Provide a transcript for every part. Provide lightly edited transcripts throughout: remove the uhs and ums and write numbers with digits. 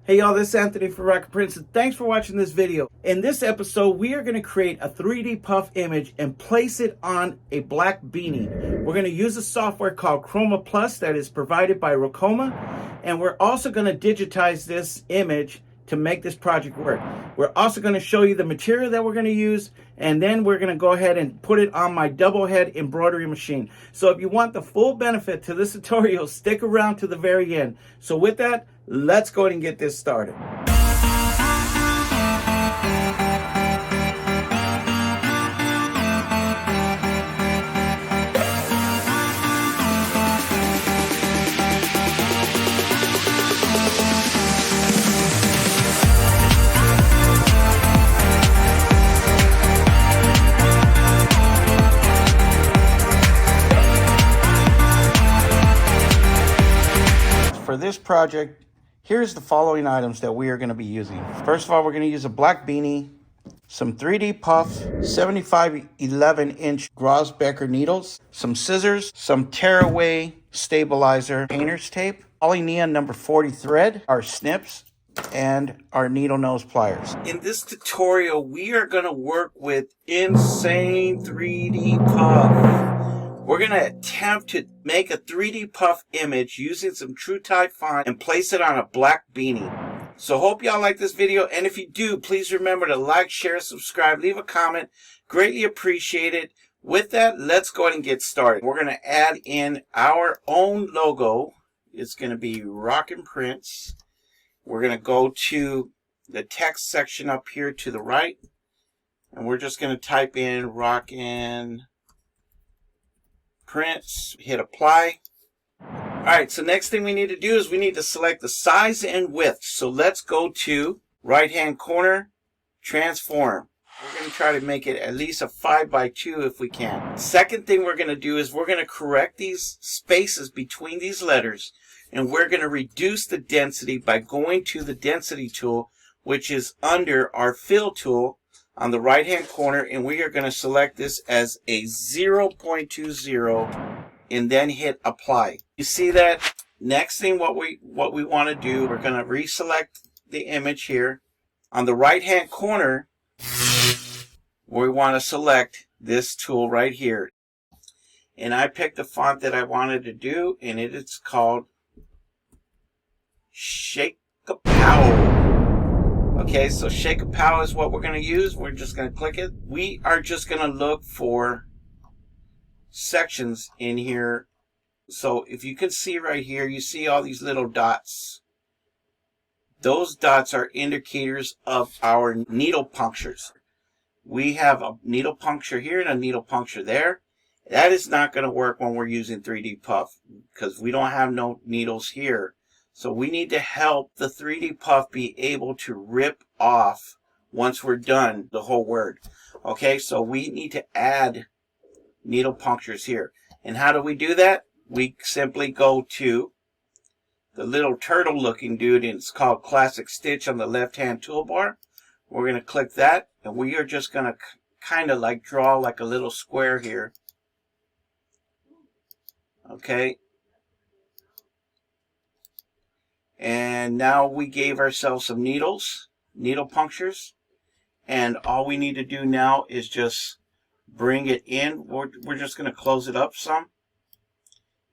Hey y'all, this is Anthony for Rocket Prints, and thanks for watching this video. In this episode, we are going to create a 3D puff image and place it on a black beanie. We're going to use a software called Chroma Plus that is provided by Ricoma, and we're also going to digitize this image to make this project work. We're also going to show you the material that we're going to use, and then we're going to go ahead and put it on my double head embroidery machine. So if you want the full benefit to this tutorial, stick around to the very end. So with that, let's go ahead and get this started. For this project, here's the following items that we are going to be using. First of all, we're going to use a black beanie, some 3D puff 75 11-inch Grosbecker needles, some scissors, some tearaway stabilizer painter's tape, Polyneon number 40 thread, our snips, and our needle nose pliers. In this tutorial, we are going to work with insane 3D puff. We're going to attempt to make a 3D puff image using some True Type font and place it on a black beanie. So hope y'all like this video, and if you do, please remember to like, share, subscribe, leave a comment. Greatly appreciate it. With that, let's go ahead and get started. We're going to add in our own logo. It's going to be Rockin' Prints. We're going to go to the text section up here to the right, and we're just going to type in Rockin' Prints, hit apply. Alright, so next thing we need to do is we need to select the size and width. So let's go to right hand corner, transform. We're going to try to make it at least a 5x2 if we can. Second thing we're going to do is we're going to correct these spaces between these letters, and we're going to reduce the density by going to the density tool, which is under our fill tool on the right hand corner, and we are going to select this as a 0.20 and then hit apply. You see that? Next thing what we want to do, we're going to reselect the image here. On the right hand corner, we want to select this tool right here. And I picked the font that I wanted to do, and it is called Shake a Pow. Okay, so Shake a Pow is what we're going to use. We're just going to click it. We are just going to look for sections in here. So if you can see right here, you see all these little dots. Those dots are indicators of our needle punctures. We have a needle puncture here and a needle puncture there. That is not going to work when we're using 3D puff because we don't have no needles here. So we need to help the 3D puff be able to rip off once we're done the whole word. Okay, so we need to add needle punctures here. And how do we do that? We simply go to the little turtle looking dude, and it's called Classic Stitch on the left hand toolbar. We're going to click that, and we are just going to kind of like draw like a little square here. Okay. And now we gave ourselves some needles, needle punctures, and all we need to do now is just bring it in. We're just going to close it up some,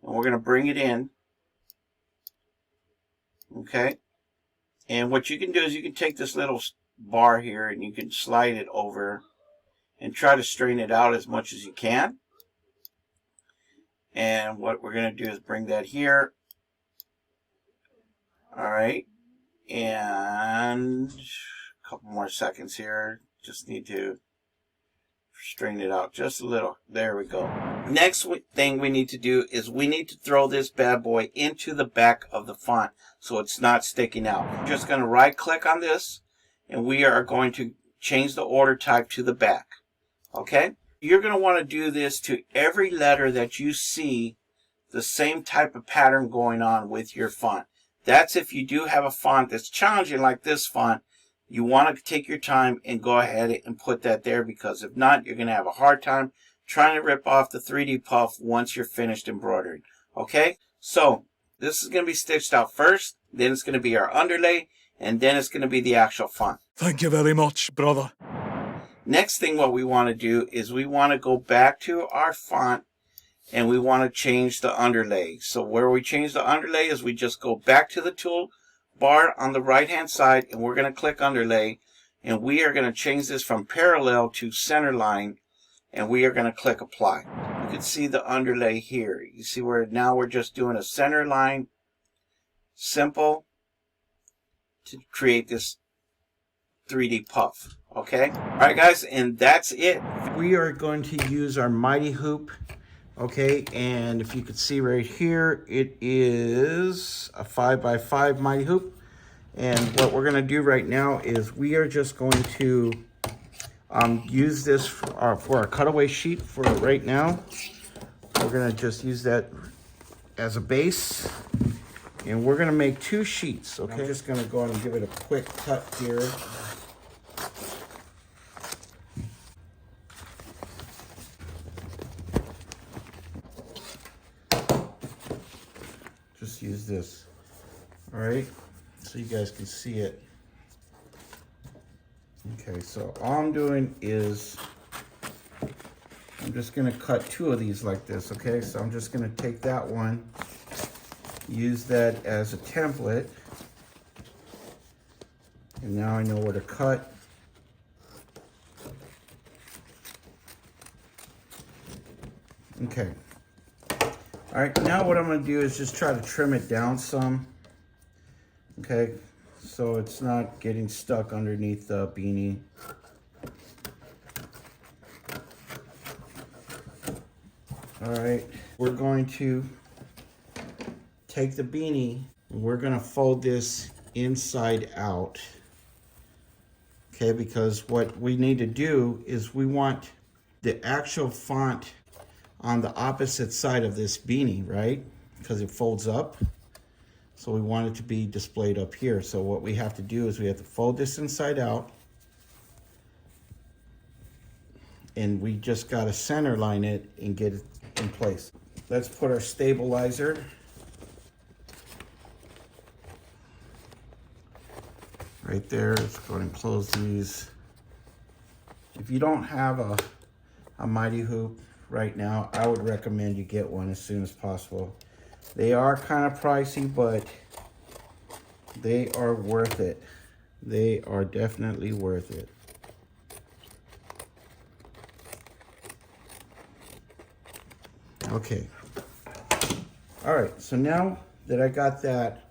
and we're going to bring it in. Okay, and what you can do is you can take this little bar here and you can slide it over and try to straighten it out as much as you can. And what we're going to do is bring that here. Alright, and a couple more seconds here. Just need to straighten it out just a little. There we go. Next thing we need to do is we need to throw this bad boy into the back of the font so it's not sticking out. I'm just going to right click on this, and we are going to change the order type to the back. Okay? You're going to want to do this to every letter that you see the same type of pattern going on with your font. That's if you do have a font that's challenging like this font. You want to take your time and go ahead and put that there, because if not, you're going to have a hard time trying to rip off the 3D puff once you're finished embroidering. Okay, so this is going to be stitched out first, then it's going to be our underlay, and then it's going to be the actual font. Thank you very much, brother. Next thing what we want to do is we want to go back to our font and we want to change the underlay. So where we change the underlay is we just go back to the tool bar on the right hand side and we're going to click underlay, and we are going to change this from parallel to center line, and we are going to click apply. You can see the underlay here. You see where now we're just doing a center line, simple, to create this 3D puff. Okay, all right guys, and that's it. We are going to use our mighty hoop. Okay, and if you could see right here, it is a 5x5 mighty hoop. And what we're going to do right now is we are just going to use this for our cutaway sheet for right now. We're going to just use that as a base. And we're going to make 2 sheets. Okay, I'm just going to go ahead and give it a quick cut here. Just use this. All right, so you guys can see it. Okay, so all I'm doing is I'm just going to cut 2 of these like this. Okay, so I'm just going to take that one, use that as a template, and now I know where to cut. Okay. All right, now what I'm going to do is just try to trim it down some. Okay, so it's not getting stuck underneath the beanie. All right, we're going to take the beanie and we're going to fold this inside out. Okay, because what we need to do is we want the actual font on the opposite side of this beanie, right? Because it folds up. So we want it to be displayed up here. So what we have to do is we have to fold this inside out. And we just got to center line it and get it in place. Let's put our stabilizer. Right there. Let's go ahead and close these. If you don't have a mighty hoop right now, I would recommend you get one as soon as possible. They are kind of pricey, but they are worth it. They are definitely worth it. Okay. All right, so now that I got that,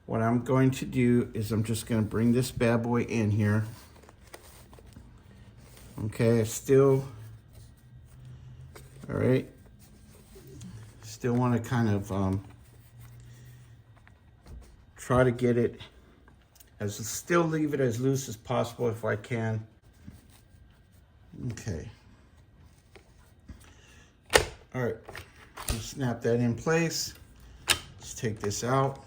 what I'm going to do is I'm just going to bring this bad boy in here. Okay, all right. Still want to kind of try to get it still leave it as loose as possible if I can. Okay. All right. Just snap that in place. Let's take this out.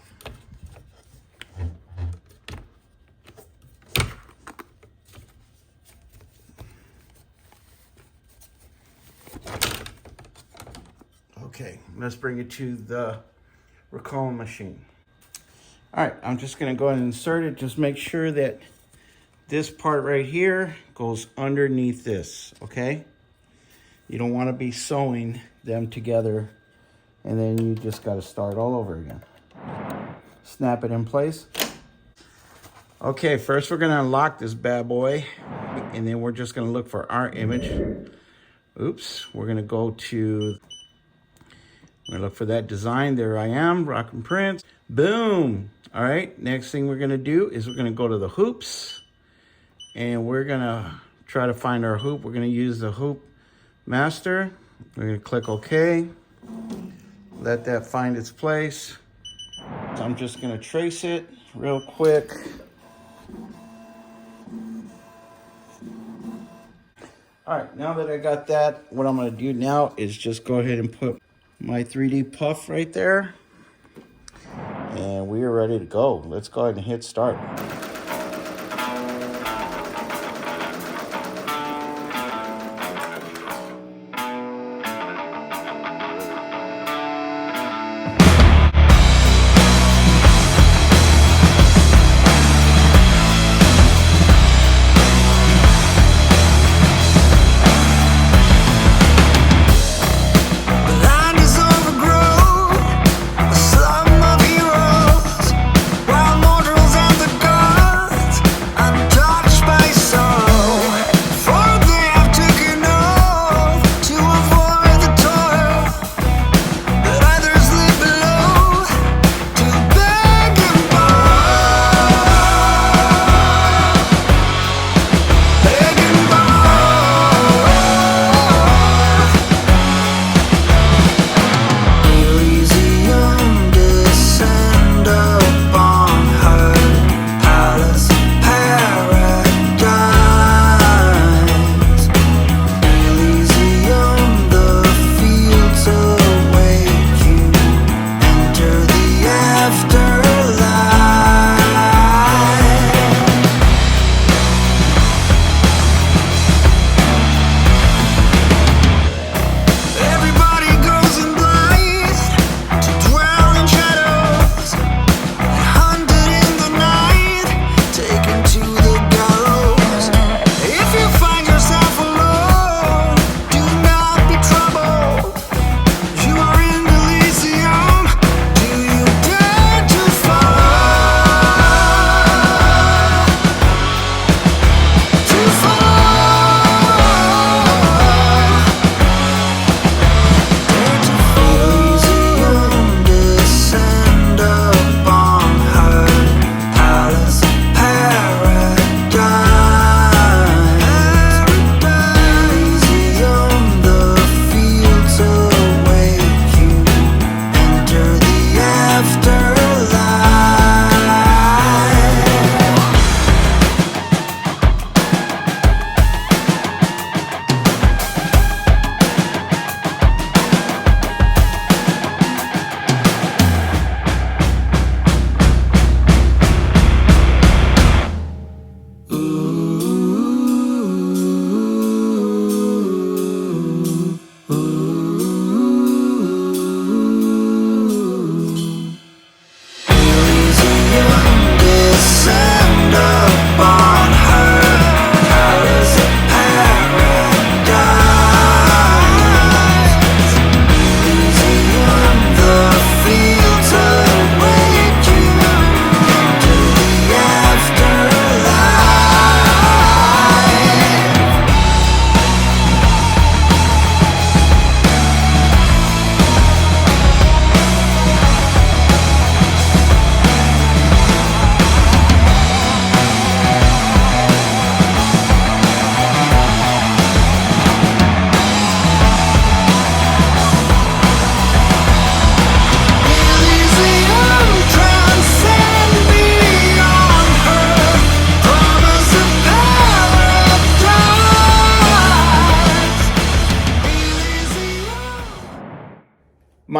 Okay, let's bring it to the Ricoma machine. All right, I'm just gonna go ahead and insert it. Just make sure that this part right here goes underneath this, okay? You don't wanna be sewing them together and then you just gotta start all over again. Snap it in place. Okay, first we're gonna unlock this bad boy and then we're just gonna look for our image. Oops, we're gonna go to, I'm gonna look for that design. There I am, rock and print. Boom. All right, next thing we're gonna do is we're gonna go to the hoops and we're gonna try to find our hoop. We're gonna use the hoop master. We're gonna click OK. Let that find its place. So I'm just gonna trace it real quick. All right, now that I got that, what I'm gonna do now is just go ahead and put my 3D puff right there. And we are ready to go. Let's go ahead and hit start.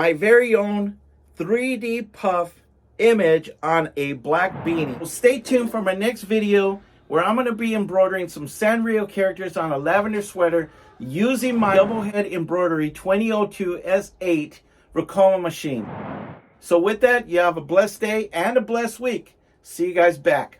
my very own 3D puff image on a black beanie. So stay tuned for my next video where I'm going to be embroidering some Sanrio characters on a lavender sweater using my double head embroidery 2002 S8 Ricoma machine. So with that, you have a blessed day and a blessed week. See you guys back.